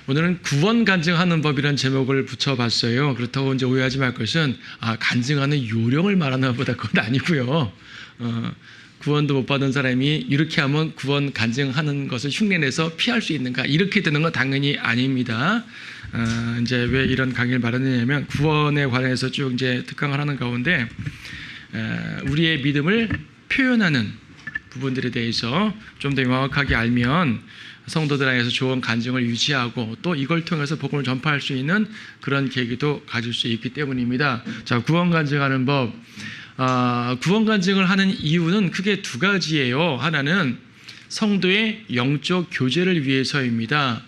오늘은 구원 간증하는 법이라는 제목을 붙여봤어요. 그렇다고 이제 오해하지 말 것은 간증하는 요령을 말하는 것보다 그건 아니고요. 구원도 못 받은 사람이 이렇게 하면 구원 간증하는 것을 흉내내서 피할 수 있는가, 이렇게 되는 건 당연히 아닙니다. 이제 왜 이런 강의를 말하느냐면 구원에 관해서 쭉 이제 특강을 하는 가운데 우리의 믿음을 표현하는 부분들에 대해서 좀 더 명확하게 알면 성도들 안에서 좋은 간증을 유지하고 또 이걸 통해서 복음을 전파할 수 있는 그런 계기도 가질 수 있기 때문입니다. 자, 구원 간증하는 법. 구원 간증을 하는 이유는 크게 두 가지예요. 하나는 성도의 영적 교제를 위해서입니다.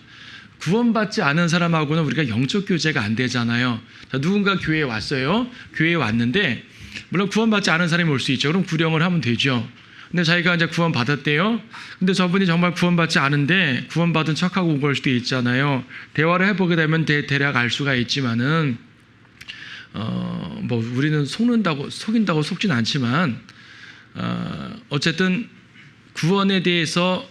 구원받지 않은 사람하고는 우리가 영적 교제가 안 되잖아요. 자, 누군가 교회에 왔어요. 교회에 왔는데 물론 구원받지 않은 사람이 올 수 있죠. 그럼 구령을 하면 되죠. 근데 자기가 이제 구원 받았대요. 근데 저분이 정말 구원받지 않은데 구원받은 척하고 온 걸 수도 있잖아요. 대화를 해보게 되면 대략 알 수가 있지만은 우리는 속인다고 속진 않지만 어쨌든 구원에 대해서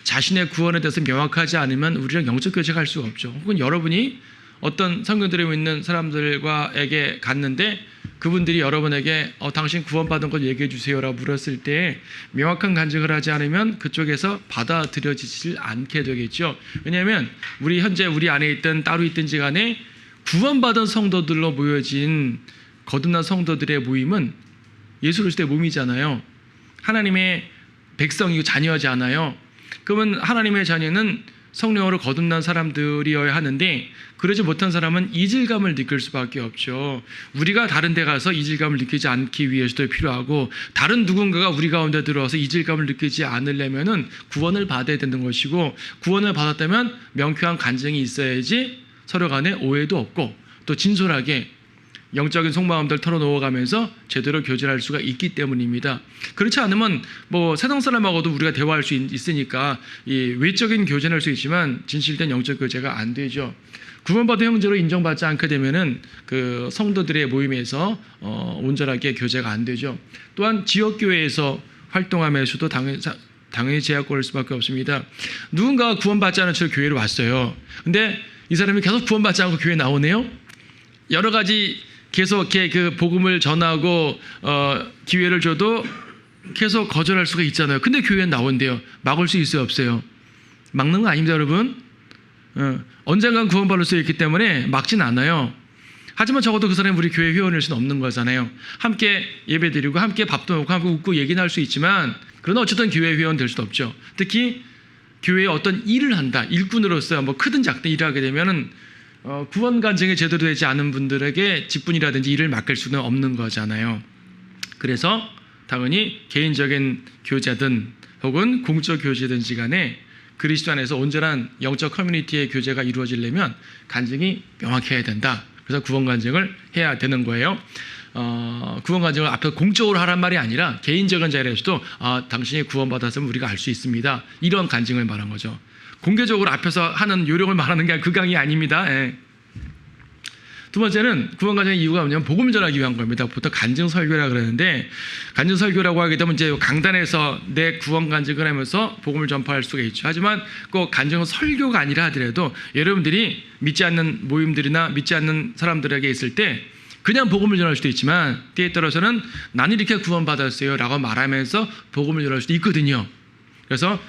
자신의 구원에 대해서 명확하지 않으면 우리랑 영적 교제가 할 수가 없죠. 혹은 여러분이 어떤 성경들에 있는 사람들과에게 갔는데 그분들이 여러분에게 당신 구원받은 것 얘기해 주세요라고 물었을 때 명확한 간증을 하지 않으면 그쪽에서 받아들여지질 않게 되겠죠. 왜냐하면 현재 우리 안에 있든 따로 있든지 간에 구원받은 성도들로 모여진 거듭난 성도들의 모임은 예수 그리스도의 몸이잖아요. 하나님의 백성이고 자녀지 않아요. 그러면 하나님의 자녀는 성령으로 거듭난 사람들이어야 하는데 그러지 못한 사람은 이질감을 느낄 수밖에 없죠. 우리가 다른 데 가서 이질감을 느끼지 않기 위해서도 필요하고 다른 누군가가 우리 가운데 들어와서 이질감을 느끼지 않으려면은 구원을 받아야 되는 것이고 구원을 받았다면 명쾌한 간증이 있어야지 서로 간에 오해도 없고 또 진솔하게 영적인 속마음들 털어놓아가면서 제대로 교제할 수가 있기 때문입니다. 그렇지 않으면 세상 사람하고도 우리가 대화할 수 있으니까 이 외적인 교제는 할 수 있지만 진실된 영적 교제가 안 되죠. 구원받은 형제로 인정받지 않게 되면은 그 성도들의 모임에서 온전하게 교제가 안 되죠. 또한 지역교회에서 활동하면서도 당연히 제약을 할 수밖에 없습니다. 누군가가 구원받지 않은 채로 교회를 왔어요. 근데 이 사람이 계속 구원받지 않고 교회에 나오네요. 여러 가지 계속 이렇게 그 복음을 전하고 기회를 줘도 계속 거절할 수가 있잖아요. 근데 교회에 나온대요. 막을 수 있어요, 없어요? 막는 거 아닙니다, 여러분. 언젠간 구원받을 수 있기 때문에 막진 않아요. 하지만 적어도 그 사람이 우리 교회 회원일 수는 없는 거잖아요. 함께 예배드리고 함께 밥도 먹고 함께 웃고 얘기는 할 수 있지만 그러나 어쨌든 교회 회원 될 수도 없죠. 특히 교회에 어떤 일을 한다, 일꾼으로서 크든 작든 일을 하게 되면은 구원 간증이 제대로 되지 않은 분들에게 직분이라든지 일을 맡길 수는 없는 거잖아요. 그래서 당연히 개인적인 교제든 혹은 공적 교제든지 간에 그리스도 안에서 온전한 영적 커뮤니티의 교제가 이루어지려면 간증이 명확해야 된다. 그래서 구원 간증을 해야 되는 거예요. 구원 간증을 앞에 공적으로 하란 말이 아니라 개인적인 자리에서도 당신이 구원받았으면 우리가 알 수 있습니다. 이런 간증을 말한 거죠. 공개적으로 앞에서 하는 요령을 말하는 게 그 강의 아닙니다. 예. 두 번째는 구원 간증의 이유가 뭐냐면 복음을 전하기 위한 겁니다. 보통 간증 설교라 그러는데 간증 설교라고 하게 되면 이제 강단에서 내 구원 간증을 하면서 복음을 전파할 수가 있죠. 하지만 꼭 간증은 설교가 아니라 하더라도 여러분들이 믿지 않는 모임들이나 믿지 않는 사람들에게 있을 때 그냥 복음을 전할 수도 있지만 때에 따라서는 나는 이렇게 구원받았어요 라고 말하면서 복음을 전할 수도 있거든요. 그래서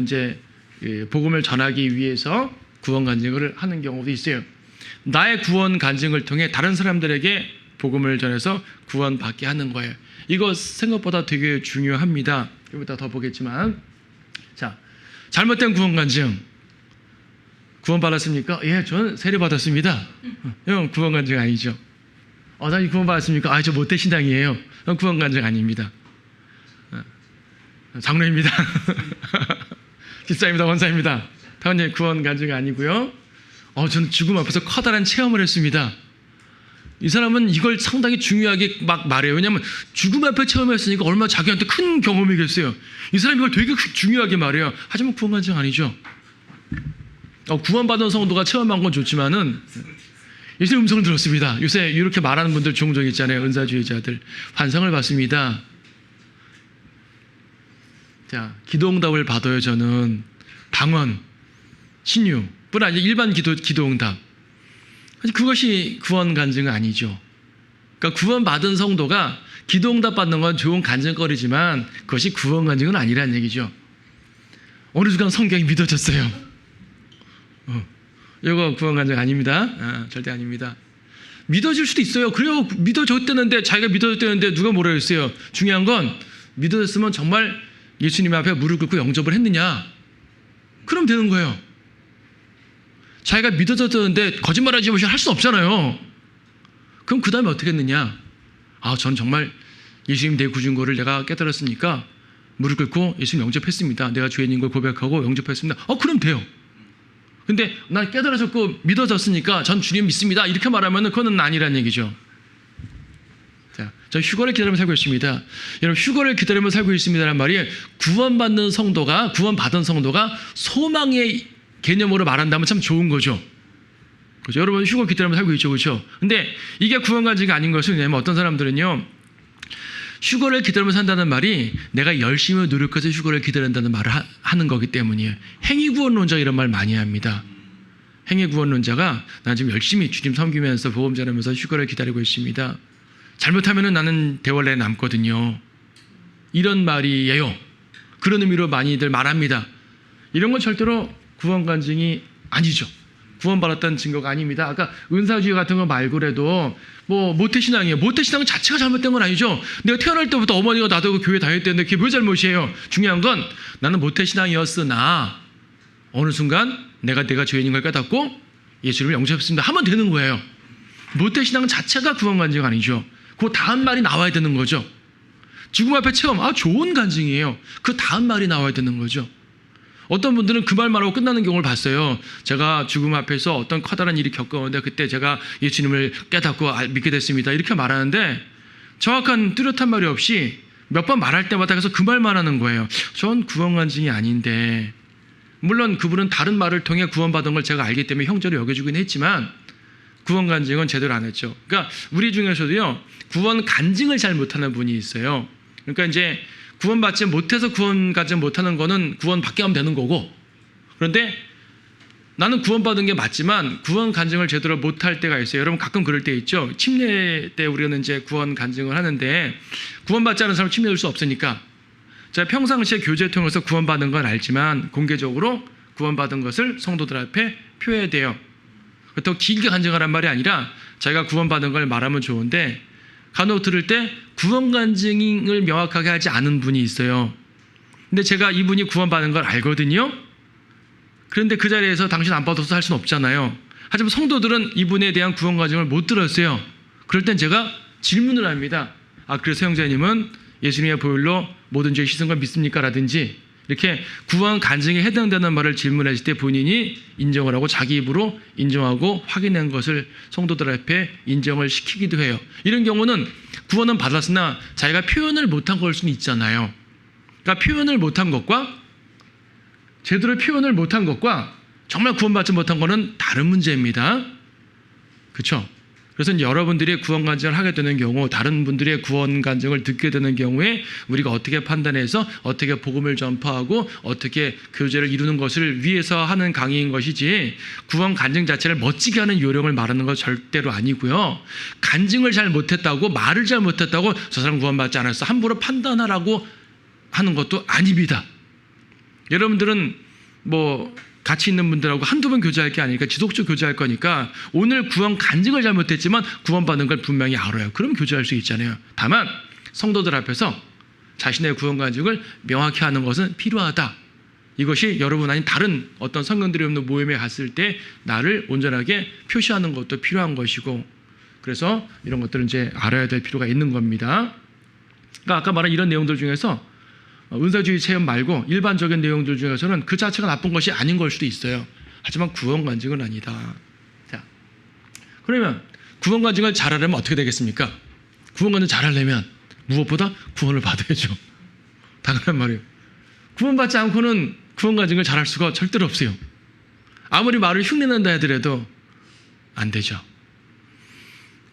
이제 복음을 전하기 위해서 구원 간증을 하는 경우도 있어요. 나의 구원 간증을 통해 다른 사람들에게 복음을 전해서 구원받게 하는 거예요. 이거 생각보다 되게 중요합니다. 이따 더 보겠지만, 자, 잘못된 구원 간증. 구원 받았습니까? 예, 저는 세례 받았습니다. 형, 구원 간증 아니죠. 나 구원 받았습니까? 저 못된 신앙이에요. 구원 간증 아닙니다. 장로입니다. 집사입니다. 원사입니다. 당연히 구원 간증 아니고요. 저는 죽음 앞에서 커다란 체험을 했습니다. 이 사람은 이걸 상당히 중요하게 막 말해요. 왜냐하면 죽음 앞에 체험했으니까 얼마나 자기한테 큰 경험이겠어요. 이 사람이 이걸 되게 중요하게 말해요. 하지만 구원 간증 아니죠. 구원받은 성도가 체험한 건 좋지만은 예수님 음성을 들었습니다. 요새 이렇게 말하는 분들 종종 있잖아요. 은사주의자들. 환상을 받습니다. 자, 기도응답을 받아요. 저는 방언. 신유뿐 아니라 일반 기도응답. 그것이 구원 간증은 아니죠. 그러니까 구원받은 성도가 기도응답 받는 건 좋은 간증거리지만 그것이 구원 간증은 아니라는 얘기죠. 어느 순간 성경이 믿어졌어요. 이거 구원 간증 아닙니다. 절대 아닙니다. 믿어질 수도 있어요. 그래요. 믿어졌다는데, 자기가 믿어졌다는데 누가 뭐라 했어요? 중요한 건 믿어졌으면 정말 예수님 앞에 무릎 꿇고 영접을 했느냐? 그럼 되는 거예요. 자기가 믿어졌다는데 거짓말하지 마시고 할 수 없잖아요. 그럼 그 다음에 어떻게 했느냐? 전 정말 예수님 내 구준거를 내가 깨달았으니까 무릎 꿇고 예수님 영접했습니다. 내가 죄인인 걸 고백하고 영접했습니다. 그럼 돼요. 근데 난 깨달아졌고 믿어졌으니까 전 주님 믿습니다. 이렇게 말하면 그건 아니라는 얘기죠. 자, 저 휴거를 기다리며 살고 있습니다. 여러분, 휴거를 기다리며 살고 있습니다라는 말이 구원받은 성도가 소망의 개념으로 말한다면 참 좋은 거죠. 그렇죠? 여러분, 휴거 기다리며 살고 있죠. 그렇죠? 근데 이게 구원 간증이 아닌 것은 왜냐면 어떤 사람들은요, 휴거를 기다리며 산다는 말이 내가 열심히 노력해서 휴거를 기다린다는 말을 하는 거기 때문이에요. 행위구원론자 이런 말 많이 합니다. 행위구원론자가 나 지금 열심히 주님 섬기면서 보험 전하면서 휴거를 기다리고 있습니다. 잘못하면 나는 대원래에 남거든요. 이런 말이에요. 그런 의미로 많이들 말합니다. 이런 건 절대로 구원 간증이 아니죠. 구원받았다는 증거가 아닙니다. 아까 은사주의 같은 거 말고라도 모태신앙이에요. 모태신앙 자체가 잘못된 건 아니죠. 내가 태어날 때부터 어머니가 놔두고 교회 다녔다는데 그게 왜 잘못이에요? 중요한 건 나는 모태신앙이었으나 어느 순간 내가 죄인인 걸 깨닫고 예수님을 영접했습니다 하면 되는 거예요. 모태신앙 자체가 구원 간증 아니죠. 그 다음 말이 나와야 되는 거죠. 죽음 앞에 체험, 좋은 간증이에요. 그 다음 말이 나와야 되는 거죠. 어떤 분들은 그 말만 하고 끝나는 경우를 봤어요. 제가 죽음 앞에서 어떤 커다란 일이 겪었는데 그때 제가 예수님을 깨닫고 믿게 됐습니다. 이렇게 말하는데 정확한 뚜렷한 말이 없이 몇 번 말할 때마다 계속 그 말만 하는 거예요. 전 구원 간증이 아닌데, 물론 그분은 다른 말을 통해 구원받은 걸 제가 알기 때문에 형제로 여겨주긴 했지만 구원 간증은 제대로 안 했죠. 그러니까 우리 중에서도요, 구원 간증을 잘 못하는 분이 있어요. 그러니까 이제 구원받지 못해서 구원 간증 못하는 거는 구원받게 하면 되는 거고, 그런데 나는 구원받은 게 맞지만 구원 간증을 제대로 못할 때가 있어요. 여러분 가끔 그럴 때 있죠. 침례 때 우리는 이제 구원 간증을 하는데 구원받지 않은 사람 침례할 수 없으니까 제가 평상시에 교제 통해서 구원받은 건 알지만 공개적으로 구원받은 것을 성도들 앞에 표해야 돼요. 더 길게 간증하란 말이 아니라 자기가 구원받은 걸 말하면 좋은데 간혹 들을 때 구원 간증을 명확하게 하지 않은 분이 있어요. 근데 제가 이분이 구원받은 걸 알거든요. 그런데 그 자리에서 당신 안 받아서 할 수는 없잖아요. 하지만 성도들은 이분에 대한 구원 간증을 못 들었어요. 그럴 땐 제가 질문을 합니다. 그래서 형제님은 예수님의 보혈로 모든 죄 씻은 걸 믿습니까? 라든지 이렇게 구원 간증에 해당되는 말을 질문했을 때 본인이 인정을 하고 자기 입으로 인정하고 확인한 것을 성도들 앞에 인정을 시키기도 해요. 이런 경우는 구원은 받았으나 자기가 표현을 못한 걸 수는 있잖아요. 그러니까 표현을 못한 것과 제대로 표현을 못한 것과 정말 구원받지 못한 것은 다른 문제입니다. 그렇죠? 그래서 여러분들이 구원 간증을 하게 되는 경우, 다른 분들의 구원 간증을 듣게 되는 경우에 우리가 어떻게 판단해서 어떻게 복음을 전파하고 어떻게 교제를 이루는 것을 위해서 하는 강의인 것이지, 구원 간증 자체를 멋지게 하는 요령을 말하는 건 절대로 아니고요. 간증을 잘 못했다고, 말을 잘 못했다고 저 사람 구원받지 않았어 함부로 판단하라고 하는 것도 아닙니다. 여러분들은 같이 있는 분들하고 한두 번 교제할 게 아니니까 지속적으로 교제할 거니까 오늘 구원 간증을 잘못했지만 구원받는 걸 분명히 알아요. 그럼 교제할 수 있잖아요. 다만 성도들 앞에서 자신의 구원 간증을 명확히 하는 것은 필요하다. 이것이 여러분 아닌 다른 어떤 성경들이 없는 모임에 갔을 때 나를 온전하게 표시하는 것도 필요한 것이고, 그래서 이런 것들은 이제 알아야 될 필요가 있는 겁니다. 그러니까 아까 말한 이런 내용들 중에서 은사주의 체험 말고 일반적인 내용들 중에서는 그 자체가 나쁜 것이 아닌 걸 수도 있어요. 하지만 구원 간증은 아니다. 자, 그러면 구원 간증을 잘하려면 어떻게 되겠습니까? 구원 간증 잘하려면 무엇보다 구원을 받아야죠. 당연한 말이에요. 구원받지 않고는 구원 간증을 잘할 수가 절대로 없어요. 아무리 말을 흉내낸다 하더라도 안 되죠.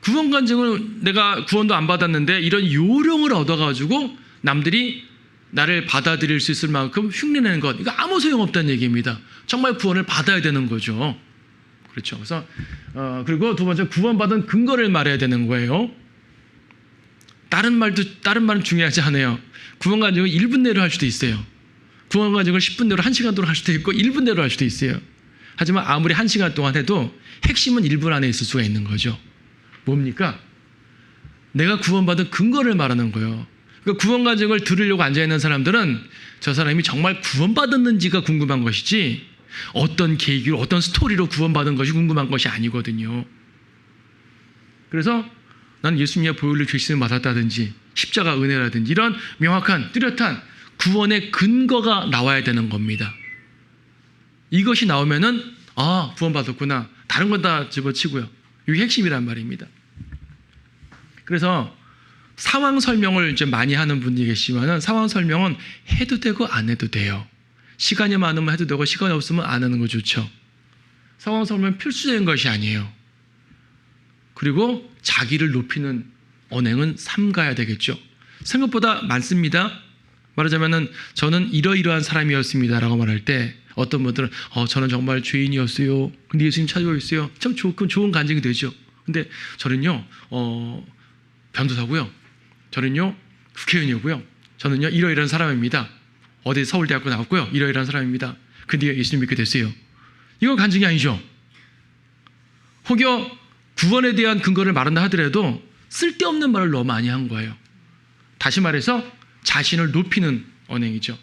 구원 간증을 내가 구원도 안 받았는데 이런 요령을 얻어가지고 남들이 나를 받아들일 수 있을 만큼 흉내내는 것, 이거 아무 소용없다는 얘기입니다. 정말 구원을 받아야 되는 거죠. 그렇죠. 그래서 그리고 두 번째, 구원받은 근거를 말해야 되는 거예요. 다른 말은 중요하지 않아요. 구원 간증을 1분 내로 할 수도 있어요. 구원 간증을 10분 내로 1시간 동안 할 수도 있고 1분 내로 할 수도 있어요. 하지만 아무리 1시간 동안 해도 핵심은 1분 안에 있을 수가 있는 거죠. 뭡니까? 내가 구원받은 근거를 말하는 거예요. 그러니까 구원 간증을 들으려고 앉아있는 사람들은 저 사람이 정말 구원받았는지가 궁금한 것이지 어떤 계기로 어떤 스토리로 구원받은 것이 궁금한 것이 아니거든요. 그래서 나는 예수님의 보혈로 죄심을 받았다든지 십자가 은혜라든지 이런 명확한 뚜렷한 구원의 근거가 나와야 되는 겁니다. 이것이 나오면은 구원받았구나. 다른 건 다 집어치고요. 이게 핵심이란 말입니다. 그래서 상황 설명을 이제 많이 하는 분이 계시지만은 상황 설명은 해도 되고 안 해도 돼요. 시간이 많으면 해도 되고 시간이 없으면 안 하는 거 좋죠. 상황 설명은 필수적인 것이 아니에요. 그리고 자기를 높이는 언행은 삼가야 되겠죠. 생각보다 많습니다. 말하자면은 저는 이러이러한 사람이었습니다 라고 말할 때 어떤 분들은 저는 정말 죄인이었어요. 근데 예수님 찾아오고 있어요. 참 좋은 간증이 되죠. 근데 저는요 변도사고요. 저는요 국회의원이고요. 저는요 이러이러한 사람입니다. 어디 서울대학교 나왔고요. 이러이러한 사람입니다. 근데 예수님 믿게 됐어요. 이건 간증이 아니죠. 혹여 구원에 대한 근거를 말한다 하더라도 쓸데없는 말을 너무 많이 한 거예요. 다시 말해서 자신을 높이는 언행이죠.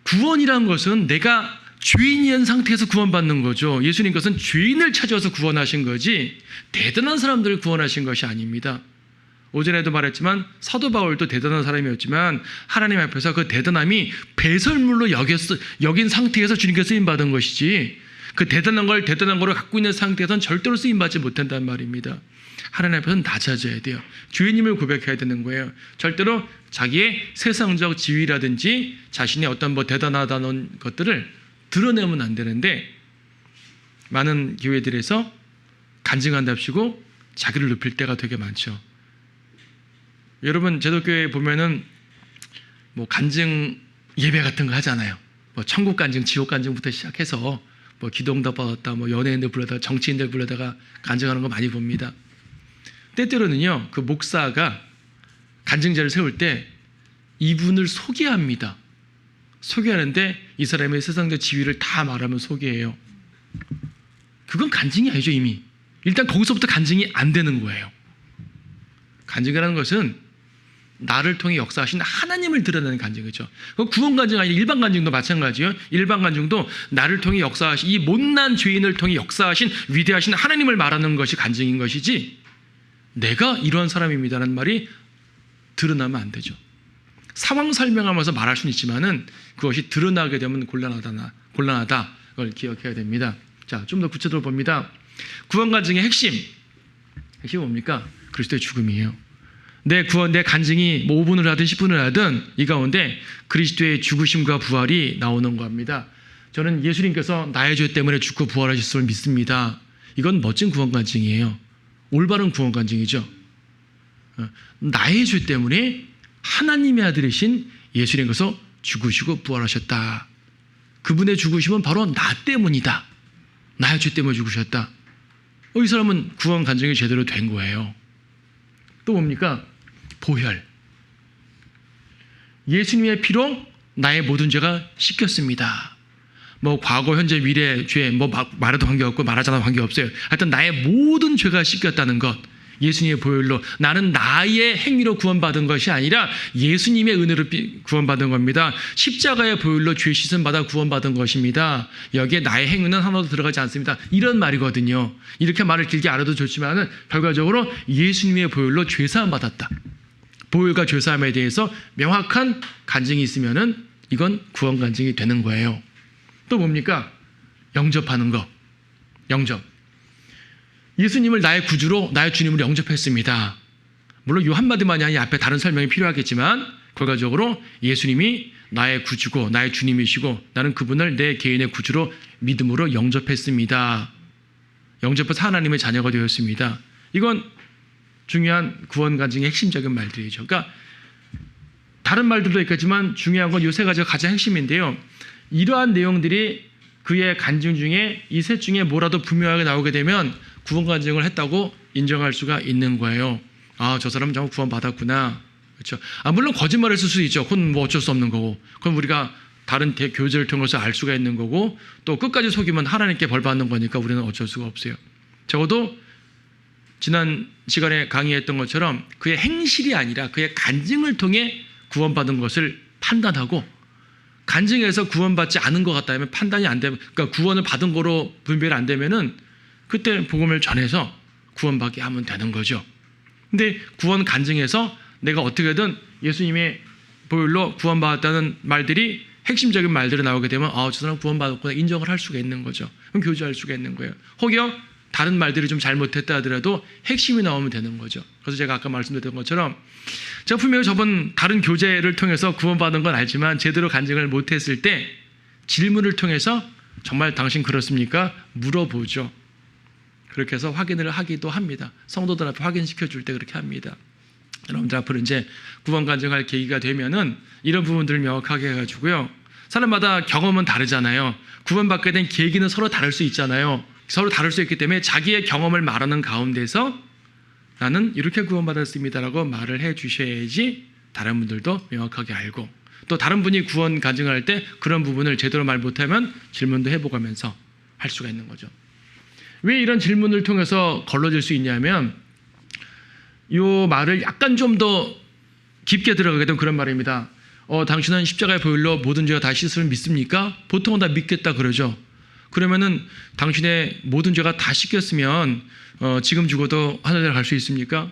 구원이라는 것은 내가 죄인인 상태에서 구원받는 거죠. 예수님께서는 죄인을 찾아서 구원하신 거지 대단한 사람들을 구원하신 것이 아닙니다. 오전에도 말했지만 사도 바울도 대단한 사람이었지만 하나님 앞에서 그 대단함이 배설물로 여긴 상태에서 주님께 쓰임받은 것이지 그 대단한 거를 갖고 있는 상태에서는 절대로 쓰임받지 못한다는 말입니다. 하나님 앞에서는 낮아져야 돼요. 주님을 고백해야 되는 거예요. 절대로 자기의 세상적 지위라든지 자신의 어떤 대단하다는 것들을 드러내면 안 되는데 많은 교회들에서 간증한답시고 자기를 높일 때가 되게 많죠. 여러분 제도교회 보면은 간증 예배 같은 거 하잖아요. 천국 간증, 지옥 간증부터 시작해서 기도응답 받았다, 연예인들 불러다가 정치인들 불러다가 간증하는 거 많이 봅니다. 때때로는요 그 목사가 간증자를 세울 때 이분을 소개합니다. 소개하는데 이 사람의 세상적 지위를 다 말하면 소개해요. 그건 간증이 아니죠. 이미 일단 거기서부터 간증이 안 되는 거예요. 간증이라는 것은 나를 통해 역사하신 하나님을 드러내는 간증이죠. 구원 간증 아니라 일반 간증도 마찬가지예요. 일반 간증도 나를 통해 역사하신 이 못난 죄인을 통해 역사하신 위대하신 하나님을 말하는 것이 간증인 것이지 내가 이러한 사람입니다라는 말이 드러나면 안 되죠. 상황 설명하면서 말할 수는 있지만은 그것이 드러나게 되면 곤란하다. 그걸 기억해야 됩니다. 자, 좀 더 구체적으로 봅니다. 구원 간증의 핵심이 뭡니까? 그리스도의 죽음이에요. 내 간증이 5분을 하든 10분을 하든 이 가운데 그리스도의 죽으심과 부활이 나오는 겁니다. 저는 예수님께서 나의 죄 때문에 죽고 부활하셨음을 믿습니다. 이건 멋진 구원 간증이에요. 올바른 구원 간증이죠. 나의 죄 때문에 하나님의 아들이신 예수님께서 죽으시고 부활하셨다. 그분의 죽으심은 바로 나 때문이다. 나의 죄 때문에 죽으셨다. 이 사람은 구원 간증이 제대로 된 거예요. 또 뭡니까? 보혈. 예수님의 피로 나의 모든 죄가 씻겼습니다. 과거, 현재, 미래 죄 말해도 관계없고 말하지 않아도 관계없어요. 하여튼 나의 모든 죄가 씻겼다는 것. 예수님의 보혈로 나는 나의 행위로 구원받은 것이 아니라 예수님의 은혜로 구원받은 겁니다. 십자가의 보혈로 죄 씻음 받아 구원받은 것입니다. 여기에 나의 행위는 하나도 들어가지 않습니다. 이런 말이거든요. 이렇게 말을 길게 알아도 좋지만 결과적으로 예수님의 보혈로 죄 사함 받았다. 보혈과 죄 사함에 대해서 명확한 간증이 있으면은 이건 구원 간증이 되는 거예요. 또 뭡니까? 영접하는 거. 영접. 예수님을 나의 구주로 나의 주님으로 영접했습니다. 물론 이 한마디만이 아니라 앞에 다른 설명이 필요하겠지만 결과적으로 예수님이 나의 구주고 나의 주님이시고 나는 그분을 내 개인의 구주로 믿음으로 영접했습니다. 영접해서 하나님의 자녀가 되었습니다. 이건 중요한 구원 간증의 핵심적인 말들이죠. 그러니까 다른 말들도 있겠지만 중요한 건 이 세 가지가 가장 핵심인데요. 이러한 내용들이 그의 간증 중에 이 셋 중에 뭐라도 분명하게 나오게 되면 구원 간증을 했다고 인정할 수가 있는 거예요. 아, 저 사람은 정말 구원 받았구나. 그렇죠. 물론 거짓말을 쓸 수도 있죠. 그건 뭐 어쩔 수 없는 거고. 그럼 우리가 다른 교제를 통해서 알 수가 있는 거고, 또 끝까지 속이면 하나님께 벌 받는 거니까 우리는 어쩔 수가 없어요. 적어도 지난 시간에 강의했던 것처럼 그의 행실이 아니라 그의 간증을 통해 구원받은 것을 판단하고, 간증에서 구원받지 않은 것 같다면 판단이 안 되면, 그러니까 구원을 받은 거로 분별이 안 되면은 그때 복음을 전해서 구원받게 하면 되는 거죠. 근데 구원 간증에서 내가 어떻게든 예수님의 보혈로 구원받았다는 말들이 핵심적인 말들이 나오게 되면 저 사람 구원받았구나 인정을 할 수가 있는 거죠. 그럼 교제할 수가 있는 거예요. 혹여 다른 말들이 좀 잘못했다 하더라도 핵심이 나오면 되는 거죠. 그래서 제가 아까 말씀드렸던 것처럼 제가 분명히 저번 다른 교제를 통해서 구원받은 건 알지만 제대로 간증을 못했을 때 질문을 통해서 정말 당신 그렇습니까? 물어보죠. 그렇게 해서 확인을 하기도 합니다. 성도들 앞에 확인시켜 줄 때 그렇게 합니다. 여러분들 앞으로 이제 구원 간증할 계기가 되면은 이런 부분들을 명확하게 해가지고요. 사람마다 경험은 다르잖아요. 구원받게 된 계기는 서로 다를 수 있잖아요. 서로 다를 수 있기 때문에 자기의 경험을 말하는 가운데서 나는 이렇게 구원받았습니다라고 말을 해 주셔야지 다른 분들도 명확하게 알고, 또 다른 분이 구원 간증할 때 그런 부분을 제대로 말 못하면 질문도 해보가면서 할 수가 있는 거죠. 왜 이런 질문을 통해서 걸러질 수 있냐면 이 말을 약간 좀 더 깊게 들어가게 되면 그런 말입니다. 당신은 십자가의 보혈로 모든 죄가 다 씻음을 믿습니까? 보통은 다 믿겠다 그러죠. 그러면은 당신의 모든 죄가 다 씻겼으면 지금 죽어도 하늘나라 갈 수 있습니까?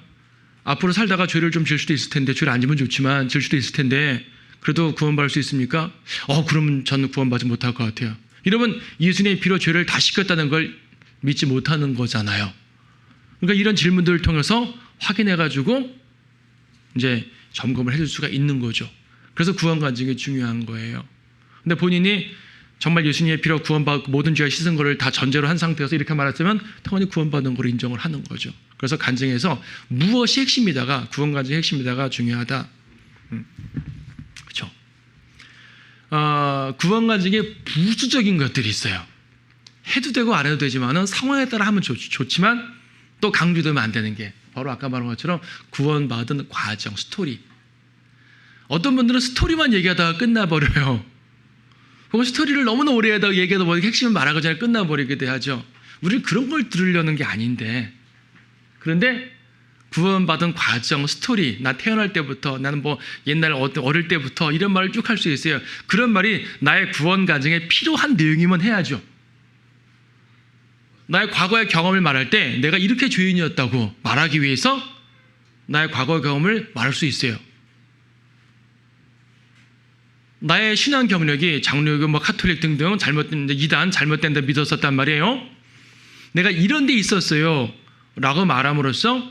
앞으로 살다가 죄를 좀 질 수도 있을 텐데, 죄를 안 지면 좋지만 질 수도 있을 텐데 그래도 구원받을 수 있습니까? 그러면 저는 구원받지 못할 것 같아요. 이러면 예수님의 피로 죄를 다 씻겼다는 걸 믿지 못하는 거잖아요. 그러니까 이런 질문들을 통해서 확인해가지고 이제 점검을 해줄 수가 있는 거죠. 그래서 구원 간증이 중요한 거예요. 근데 본인이 정말 예수님의 피로 구원받고 모든 죄가 씻은 거를 다 전제로 한 상태에서 이렇게 말했으면 당연히 구원받은 거로 인정을 하는 거죠. 그래서 간증에서 무엇이 핵심이다가, 구원 간증의 핵심이다가 중요하다. 그렇죠. 구원 간증에 부수적인 것들이 있어요. 해도 되고 안 해도 되지만은 상황에 따라 하면 좋지만 또 강조되면 안 되는 게 바로 아까 말한 것처럼 구원받은 과정, 스토리. 어떤 분들은 스토리만 얘기하다가 끝나버려요. 혹은 스토리를 너무나 오래 하다가 얘기하다 보니까 핵심을 말하기 전에 끝나버리기도 하죠. 우리는 그런 걸 들으려는 게 아닌데, 그런데 구원받은 과정, 스토리, 나 태어날 때부터, 나는 뭐 옛날 어릴 때부터 이런 말을 쭉 할 수 있어요. 그런 말이 나의 구원 과정에 필요한 내용이면 해야죠. 나의 과거의 경험을 말할 때 내가 이렇게 죄인이었다고 말하기 위해서 나의 과거의 경험을 말할 수 있어요. 나의 신앙 경력이 장로교, 카톨릭 등등 잘못된 이단, 잘못된 데 믿었었단 말이에요. 내가 이런 데 있었어요 라고 말함으로써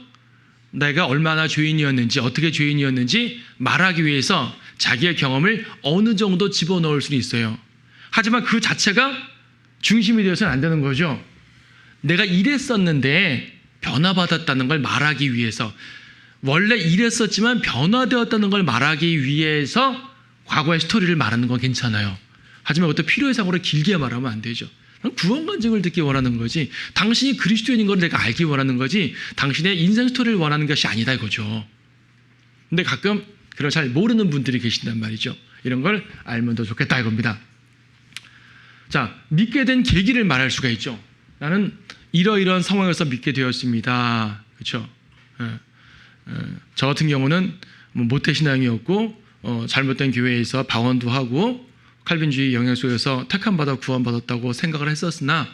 내가 얼마나 죄인이었는지, 어떻게 죄인이었는지 말하기 위해서 자기의 경험을 어느 정도 집어넣을 수는 있어요. 하지만 그 자체가 중심이 되어서는 안 되는 거죠. 내가 이랬었는데 변화받았다는 걸 말하기 위해서, 원래 이랬었지만 변화되었다는 걸 말하기 위해서 과거의 스토리를 말하는 건 괜찮아요. 하지만 그것도 필요해상으로 길게 말하면 안 되죠. 구원 간증을 듣기 원하는 거지, 당신이 그리스도인인 걸 내가 알기 원하는 거지, 당신의 인생 스토리를 원하는 것이 아니다 이거죠. 근데 가끔 그걸 잘 모르는 분들이 계신단 말이죠. 이런 걸 알면 더 좋겠다 이겁니다. 자, 믿게 된 계기를 말할 수가 있죠. 나는 이러이러한 상황에서 믿게 되었습니다. 그렇죠? 저 같은 경우는 모태신앙이었고 잘못된 교회에서 방언도 하고 칼빈주의 영향 속에서 택함받아 구원받았다고 생각을 했었으나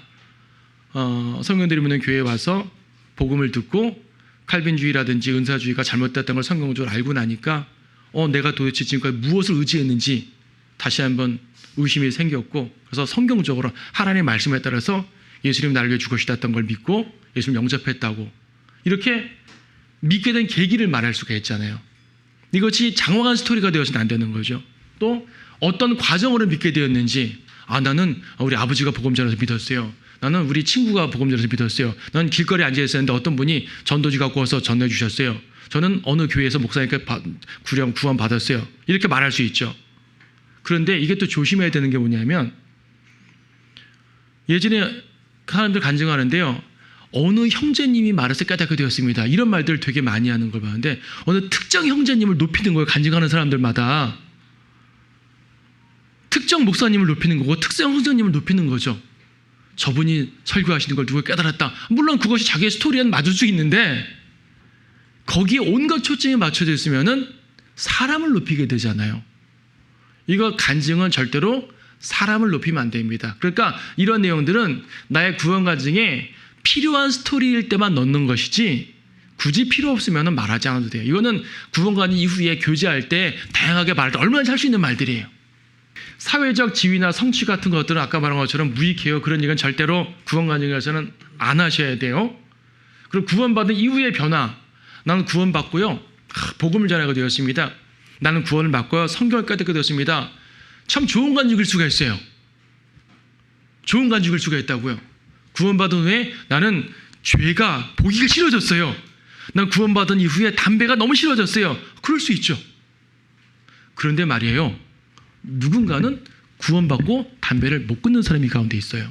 성경들이 묻는 교회에 와서 복음을 듣고 칼빈주의라든지 은사주의가 잘못됐다는 걸 성경적으로 알고 나니까 내가 도대체 지금까지 무엇을 의지했는지 다시 한번 의심이 생겼고, 그래서 성경적으로 하나님의 말씀에 따라서 예수님 나를 위해 죽으시다던 걸 믿고 예수님 영접했다고, 이렇게 믿게 된 계기를 말할 수가 있잖아요. 이것이 장황한 스토리가 되어서는 안 되는 거죠. 또 어떤 과정으로 믿게 되었는지, 나는 우리 아버지가 복음 전해서 믿었어요. 나는 우리 친구가 복음 전해서 믿었어요. 나는 길거리에 앉아 있었는데 어떤 분이 전도지 갖고 와서 전해 주셨어요. 저는 어느 교회에서 목사님께 구원 받았어요. 이렇게 말할 수 있죠. 그런데 이게 또 조심해야 되는 게 뭐냐면 예전에 사람들 간증하는데요. 어느 형제님이 말해서 깨닫게 되었습니다. 이런 말들을 되게 많이 하는 걸 봤는데 어느 특정 형제님을 높이는 거예요. 간증하는 사람들마다. 특정 목사님을 높이는 거고 특정 형제님을 높이는 거죠. 저분이 설교하시는 걸 누가 깨달았다. 물론 그것이 자기의 스토리에는 맞을 수 있는데 거기에 온갖 초점이 맞춰져 있으면은 사람을 높이게 되잖아요. 이거 간증은 절대로 사람을 높이면 안 됩니다. 그러니까 이런 내용들은 나의 구원 간증에 필요한 스토리일 때만 넣는 것이지 굳이 필요 없으면 말하지 않아도 돼요. 이거는 구원 간증 이후에 교제할 때 다양하게 말할 때 얼마나 할 수 있는 말들이에요. 사회적 지위나 성취 같은 것들은 아까 말한 것처럼 무익해요. 그런 얘기는 절대로 구원 간증에서는 안 하셔야 돼요. 그리고 구원받은 이후의 변화. 나는 구원받고요. 복음을 전하게 되었습니다. 나는 구원을 받고요. 성경을 깨닫게 되었습니다. 참 좋은 간증일 수가 있어요. 좋은 간증일 수가 있다고요. 구원받은 후에 나는 죄가 보기가 싫어졌어요. 난 구원받은 이후에 담배가 너무 싫어졌어요. 그럴 수 있죠. 그런데 말이에요. 누군가는 구원받고 담배를 못 끊는 사람이 가운데 있어요.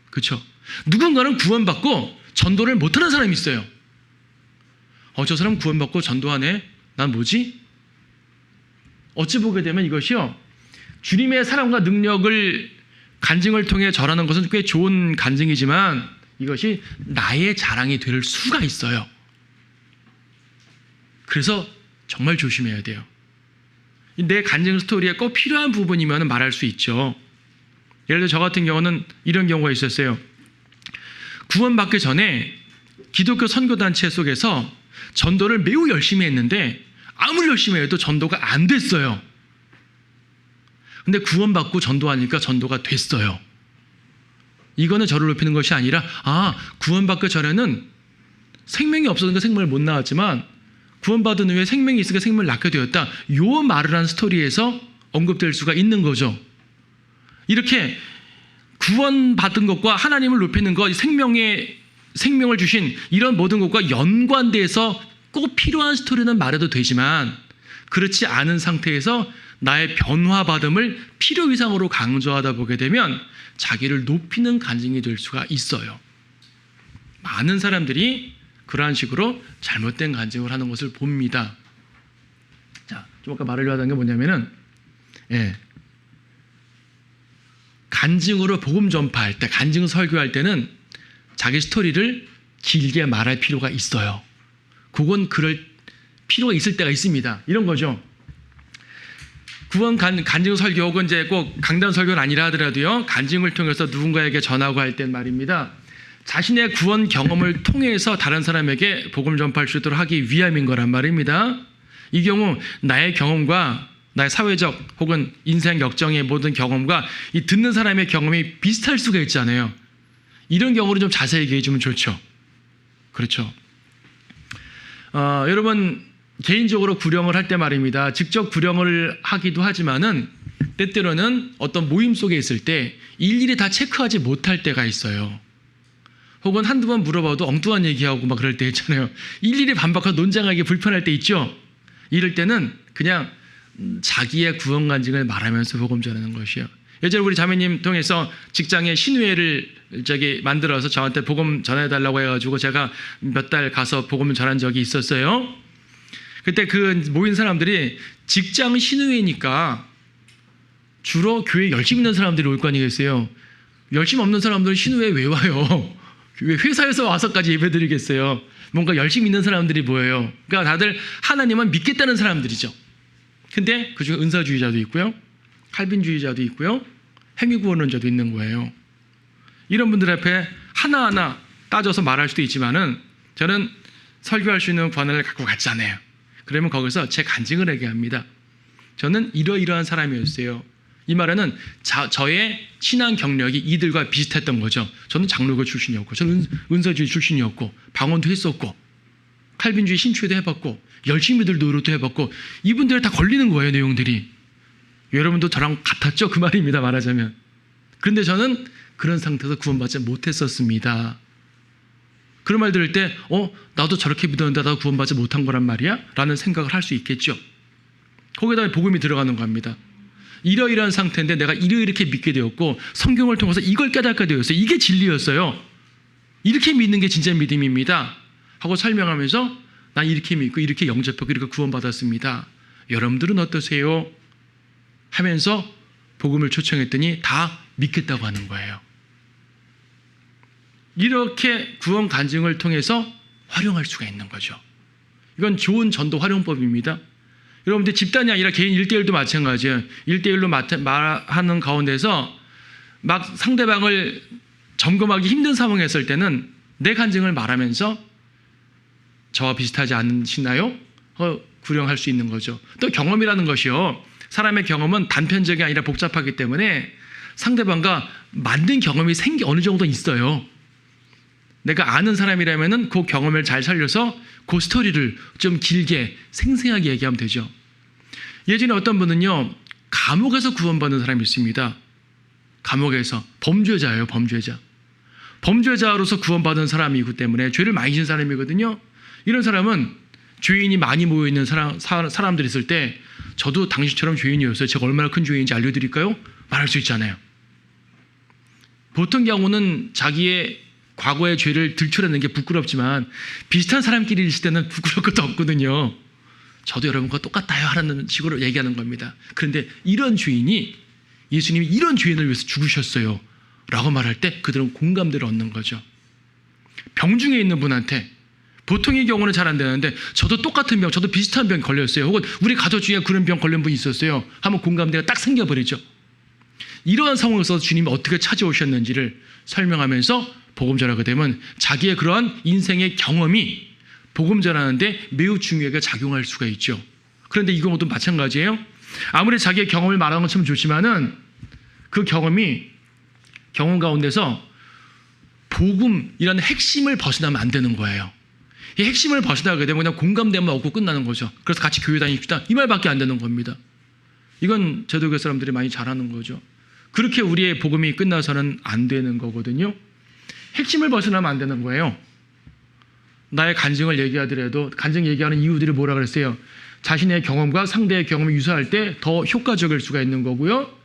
그렇죠? 누군가는 구원받고 전도를 못하는 사람이 있어요. 저 사람 구원받고 전도하네. 난 뭐지? 어찌 보게 되면 이것이요. 주님의 사랑과 능력을 간증을 통해 전하는 것은 꽤 좋은 간증이지만 이것이 나의 자랑이 될 수가 있어요. 그래서 정말 조심해야 돼요. 내 간증 스토리에 꼭 필요한 부분이면 말할 수 있죠. 예를 들어 저 같은 경우는 이런 경우가 있었어요. 구원받기 전에 기독교 선교단체 속에서 전도를 매우 열심히 했는데 아무리 열심히 해도 전도가 안 됐어요. 근데 구원받고 전도하니까 전도가 됐어요. 이거는 저를 높이는 것이 아니라 구원받기 전에는 생명이 없었으니까 생명을 못 낳았지만 구원받은 후에 생명이 있으니까 생명을 낳게 되었다. 요 말을 한 스토리에서 언급될 수가 있는 거죠. 이렇게 구원받은 것과 하나님을 높이는 것, 생명을 주신 이런 모든 것과 연관돼서 꼭 필요한 스토리는 말해도 되지만 그렇지 않은 상태에서 나의 변화받음을 필요 이상으로 강조하다 보게 되면 자기를 높이는 간증이 될 수가 있어요. 많은 사람들이 그러한 식으로 잘못된 간증을 하는 것을 봅니다. 자, 좀 아까 말하려고 하던 게 뭐냐면은, 간증으로 복음 전파할 때, 간증 설교할 때는 자기 스토리를 길게 말할 필요가 있어요. 그건 그럴 필요가 있을 때가 있습니다. 이런 거죠. 구원 간증 설교 혹은 이제 꼭 강단 설교는 아니라 하더라도요, 간증을 통해서 누군가에게 전하고 할 땐 말입니다. 자신의 구원 경험을 통해서 다른 사람에게 복음 전파할 수 있도록 하기 위함인 거란 말입니다. 이 경우 나의 경험과 나의 사회적 혹은 인생 역정의 모든 경험과 이 듣는 사람의 경험이 비슷할 수가 있잖아요. 이런 경우를 좀 자세히 얘기해 주면 좋죠. 그렇죠. 여러분 개인적으로 구령을 할 때 말입니다. 직접 구령을 하기도 하지만은 때때로는 어떤 모임 속에 있을 때 일일이 다 체크하지 못할 때가 있어요. 혹은 한두 번 물어봐도 엉뚱한 얘기하고 막 그럴 때 있잖아요. 일일이 반박하고 논쟁하기 불편할 때 있죠. 이럴 때는 그냥 자기의 구원 간증을 말하면서 복음 전하는 것이요. 예전에 우리 자매님 통해서 직장에 신우회를 만들어서 저한테 복음 전해달라고 해가지고 제가 몇 달 가서 복음을 전한 적이 있었어요. 그때 그 모인 사람들이 직장 신우회니까 주로 교회 열심히 있는 사람들이 올 거 아니겠어요. 열심 없는 사람들은 신우회 왜 와요? 왜 회사에서 와서까지 예배드리겠어요? 뭔가 열심히 있는 사람들이 보여요. 그러니까 다들 하나님은 믿겠다는 사람들이죠. 근데 그중에 은사주의자도 있고요. 칼빈주의자도 있고요. 행위구원론자도 있는 거예요. 이런 분들 앞에 하나하나 따져서 말할 수도 있지만은 저는 설교할 수 있는 권한을 갖고 갔잖아요. 그러면 거기서 제 간증을 얘기합니다. 저는 이러이러한 사람이었어요. 이 말에는 저의 신앙 경력이 이들과 비슷했던 거죠. 저는 장로교 출신이었고, 저는 은사주의 출신이었고, 방언도 했었고, 칼빈주의 신취도 해봤고, 열심히들 노력도 해봤고, 이분들 다 걸리는 거예요, 내용들이. 여러분도 저랑 같았죠? 그 말입니다, 말하자면. 그런데 저는 그런 상태에서 구원받지 못했었습니다. 그런 말 들을 때 나도 저렇게 믿었는데 나도 구원받지 못한 거란 말이야? 라는 생각을 할 수 있겠죠. 거기다 복음이 들어가는 겁니다. 이러이러한 상태인데 내가 이렇게 믿게 되었고 성경을 통해서 이걸 깨닫게 되었어요. 이게 진리였어요. 이렇게 믿는 게 진짜 믿음입니다 하고 설명하면서 난 이렇게 믿고 이렇게 영접하고 이렇게 구원받았습니다. 여러분들은 어떠세요? 하면서 복음을 초청했더니 다 믿겠다고 하는 거예요. 이렇게 구원 간증을 통해서 활용할 수가 있는 거죠. 이건 좋은 전도 활용법입니다. 여러분들 집단이 아니라 개인 1대1도 마찬가지예요. 1대1로 말하는 가운데서 막 상대방을 점검하기 힘든 상황에 있을 때는 내 간증을 말하면서 저와 비슷하지 않으시나요? 구령할 수 있는 거죠. 또 경험이라는 것이요. 사람의 경험은 단편적이 아니라 복잡하기 때문에 상대방과 맞는 경험이 어느 정도 있어요. 내가 아는 사람이라면은 그 경험을 잘 살려서 그 스토리를 좀 길게 생생하게 얘기하면 되죠. 예전에 어떤 분은요, 감옥에서 구원받는 사람이 있습니다. 감옥에서 범죄자예요, 범죄자. 범죄자로서 구원받은 사람이기 때문에 죄를 많이 지은 사람이거든요. 이런 사람은 죄인이 많이 모여있는 사람들이 있을 때 저도 당신처럼 죄인이었어요. 제가 얼마나 큰 죄인인지 알려드릴까요? 말할 수 있잖아요. 보통 경우는 자기의 과거의 죄를 들추려는 게 부끄럽지만 비슷한 사람끼리 있을 때는 부끄러울 것도 없거든요. 저도 여러분과 똑같아요 하는 식으로 얘기하는 겁니다. 그런데 이런 죄인이 예수님이 이런 죄인을 위해서 죽으셨어요 라고 말할 때 그들은 공감대를 얻는 거죠. 병중에 있는 분한테 보통의 경우는 잘 안 되는데 저도 똑같은 병, 저도 비슷한 병 걸렸어요. 혹은 우리 가족 중에 그런 병 걸린 분이 있었어요 하면 공감대가 딱 생겨버리죠. 이러한 상황에서 주님이 어떻게 찾아오셨는지를 설명하면서 복음 전하게 되면 자기의 그러한 인생의 경험이 복음 전하는데 매우 중요하게 작용할 수가 있죠. 그런데 이 경우도 마찬가지예요. 아무리 자기의 경험을 말하는 것처럼 좋지만은 그 경험 가운데서 복음이라는 핵심을 벗어나면 안 되는 거예요. 이 핵심을 벗어나게 되면 그냥 공감대만 얻고 끝나는 거죠. 그래서 같이 교회 다닙시다 이 말밖에 안 되는 겁니다. 이건 제도교 사람들이 많이 잘하는 거죠. 그렇게 우리의 복음이 끝나서는 안 되는 거거든요. 핵심을 벗어나면 안 되는 거예요. 나의 간증을 얘기하더라도 간증 얘기하는 이유들이 뭐라 그랬어요? 자신의 경험과 상대의 경험이 유사할 때 더 효과적일 수가 있는 거고요.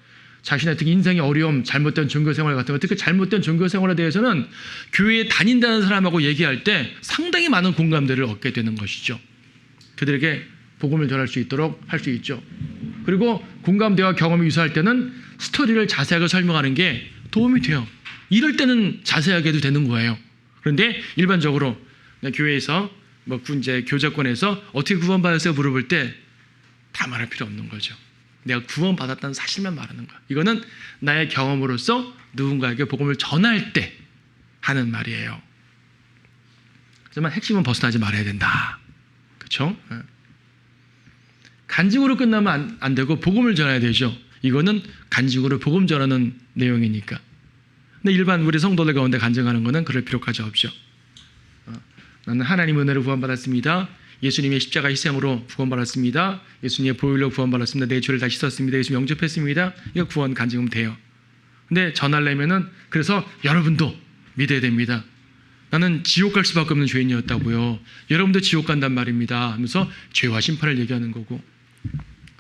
자신의 특히 인생의 어려움, 잘못된 종교생활 같은 거, 특히 잘못된 종교생활에 대해서는 교회에 다닌다는 사람하고 얘기할 때 상당히 많은 공감대를 얻게 되는 것이죠. 그들에게 복음을 전할 수 있도록 할 수 있죠. 그리고 공감대와 경험이 유사할 때는 스토리를 자세하게 설명하는 게 도움이 돼요. 이럴 때는 자세하게 해도 되는 거예요. 그런데 일반적으로 교회에서 이제 교제권에서 어떻게 구원받았어요? 물어볼 때 다 말할 필요 없는 거죠. 내가 구원받았다는 사실만 말하는 거야. 이거는 나의 경험으로서 누군가에게 복음을 전할 때 하는 말이에요. 하지만 핵심은 벗어나지 말아야 된다. 그렇죠? 간증으로 끝나면 안 되고 복음을 전해야 되죠. 이거는 간증으로 복음 전하는 내용이니까. 근데 일반 우리 성도들 가운데 간증하는 거는 그럴 필요까지 없죠. 나는 하나님의 은혜로 구원받았습니다. 예수님의 십자가 희생으로 구원받았습니다. 예수님의 보혈로 구원받았습니다. 내 죄를 다 씻었습니다. 예수 영접했습니다. 이거 구원 간증하면 돼요. 근데 전하려면은 그래서 여러분도 믿어야 됩니다. 나는 지옥 갈 수밖에 없는 죄인이었다고요. 여러분도 지옥 간단 말입니다. 하면서 죄와 심판을 얘기하는 거고,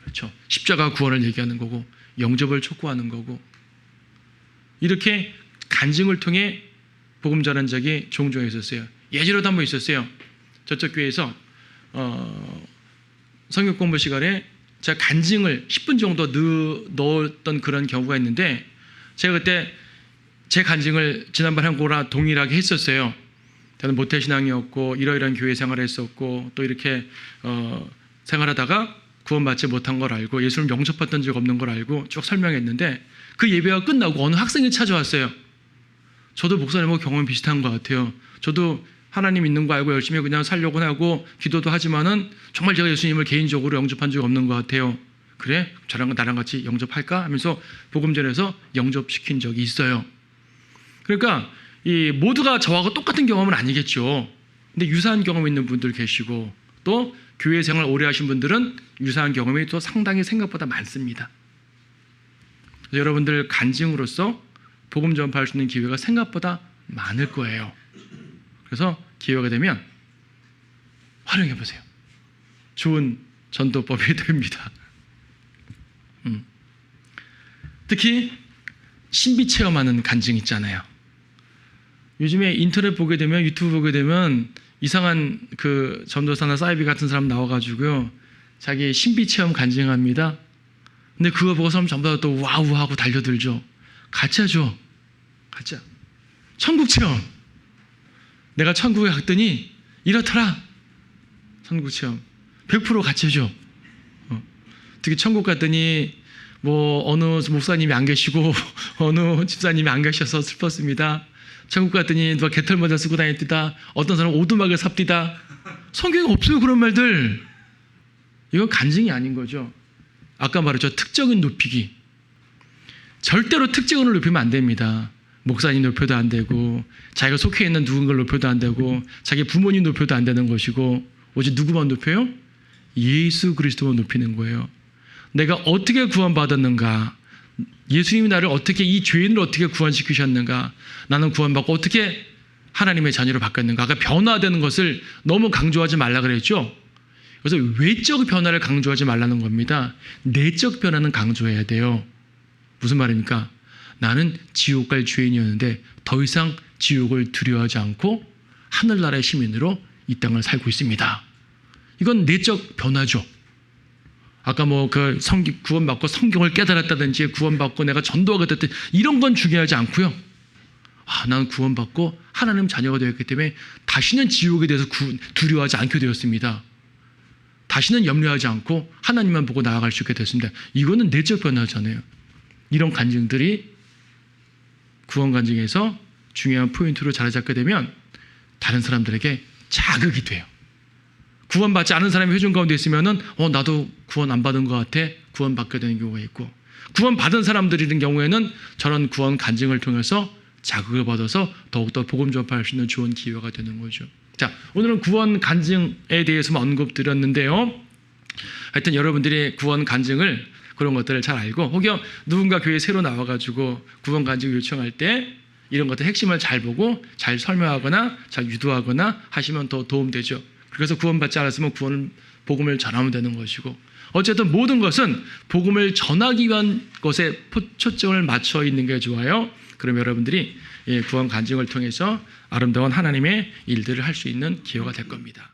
그렇죠. 십자가 구원을 얘기하는 거고, 영접을 촉구하는 거고, 이렇게 간증을 통해 복음 전한 적이 종종 있었어요. 예전에도 한 번 있었어요. 저쪽 교회에서 성경 공부 시간에 제가 간증을 10분 정도 넣었던 그런 경우가 있는데 제가 그때 제 간증을 지난번에 한 거랑 동일하게 했었어요. 저는 모태신앙이었고 이러이러한 교회 생활을 했었고 또 이렇게 생활하다가 구원받지 못한 걸 알고 예수를 영접했던 적 없는 걸 알고 쭉 설명했는데 그 예배가 끝나고 어느 학생이 찾아왔어요. 저도 목사님하고 경험이 비슷한 것 같아요. 저도 하나님 있는 거 알고 열심히 그냥 살려고 하고 기도도 하지만은 정말 제가 예수님을 개인적으로 영접한 적이 없는 것 같아요. 그래? 나랑 같이 영접할까? 하면서 복음 전해서 영접시킨 적이 있어요. 그러니까 이 모두가 저하고 똑같은 경험은 아니겠죠. 근데 유사한 경험 있는 분들 계시고 또 교회 생활 오래 하신 분들은 유사한 경험이 또 상당히 생각보다 많습니다. 그래서 여러분들 간증으로서 복음 전파할 수 있는 기회가 생각보다 많을 거예요. 그래서 기회가 되면 활용해 보세요. 좋은 전도법이 됩니다. 특히 신비 체험하는 간증 있잖아요. 요즘에 인터넷 보게 되면, 유튜브 보게 되면 이상한 그 전도사나 사이비 같은 사람 나와가지고요, 자기 신비 체험 간증합니다. 근데 그거 보고 사람 전부 다 또 와우하고 달려들죠. 가짜죠. 가짜. 천국 체험. 내가 천국에 갔더니 이렇더라. 천국 체험. 100% 가짜죠. 특히 천국 갔더니 뭐 어느 목사님이 안 계시고 어느 집사님이 안 계셔서 슬펐습니다. 천국 갔더니 누가 개털 모자 쓰고 다녔디다. 어떤 사람은 오두막을 삽디다. 성경에 없어요, 그런 말들. 이건 간증이 아닌 거죠. 아까 말했죠, 특정인 높이기. 절대로 특정인을 높이면 안 됩니다. 목사님 높여도 안 되고, 자기가 속해 있는 누군가를 높여도 안 되고, 자기 부모님 높여도 안 되는 것이고, 오직 누구만 높여요? 예수 그리스도만 높이는 거예요. 내가 어떻게 구원받았는가, 예수님이 나를 어떻게, 이 죄인을 어떻게 구원시키셨는가, 나는 구원받고 어떻게 하나님의 자녀로 바뀌었는가. 아까 변화되는 것을 너무 강조하지 말라 그랬죠. 그래서 외적 변화를 강조하지 말라는 겁니다. 내적 변화는 강조해야 돼요. 무슨 말입니까? 나는 지옥 갈 죄인이었는데 더 이상 지옥을 두려워하지 않고 하늘나라의 시민으로 이 땅을 살고 있습니다. 이건 내적 변화죠. 아까 뭐 그 구원받고 성경을 깨달았다든지 구원받고 내가 전도하게 됐든 이런 건 중요하지 않고요. 나는 구원받고 하나님 자녀가 되었기 때문에 다시는 지옥에 대해서 두려워하지 않게 되었습니다. 다시는 염려하지 않고 하나님만 보고 나아갈 수 있게 됐습니다. 이거는 내적 변화잖아요. 이런 간증들이 구원 간증에서 중요한 포인트로 자리 잡게 되면 다른 사람들에게 자극이 돼요. 구원받지 않은 사람이 회중 가운데 있으면은 나도 구원 안 받은 것 같아. 구원받게 되는 경우가 있고, 구원받은 사람들이는 경우에는 저런 구원 간증을 통해서 자극을 받아서 더욱더 복음 전파할 수 있는 좋은 기회가 되는 거죠. 자, 오늘은 구원 간증에 대해서만 언급드렸는데요. 하여튼 여러분들이 구원 간증을, 그런 것들을 잘 알고, 혹여 누군가 교회에 새로 나와가지고 구원 간증 요청할 때 이런 것들 핵심을 잘 보고 잘 설명하거나 잘 유도하거나 하시면 더 도움되죠. 그래서 구원받지 않았으면 복음을 전하면 되는 것이고, 어쨌든 모든 것은 복음을 전하기 위한 것에 초점을 맞춰 있는 게 좋아요. 그럼 여러분들이 구원 간증을 통해서 아름다운 하나님의 일들을 할 수 있는 기회가 될 겁니다.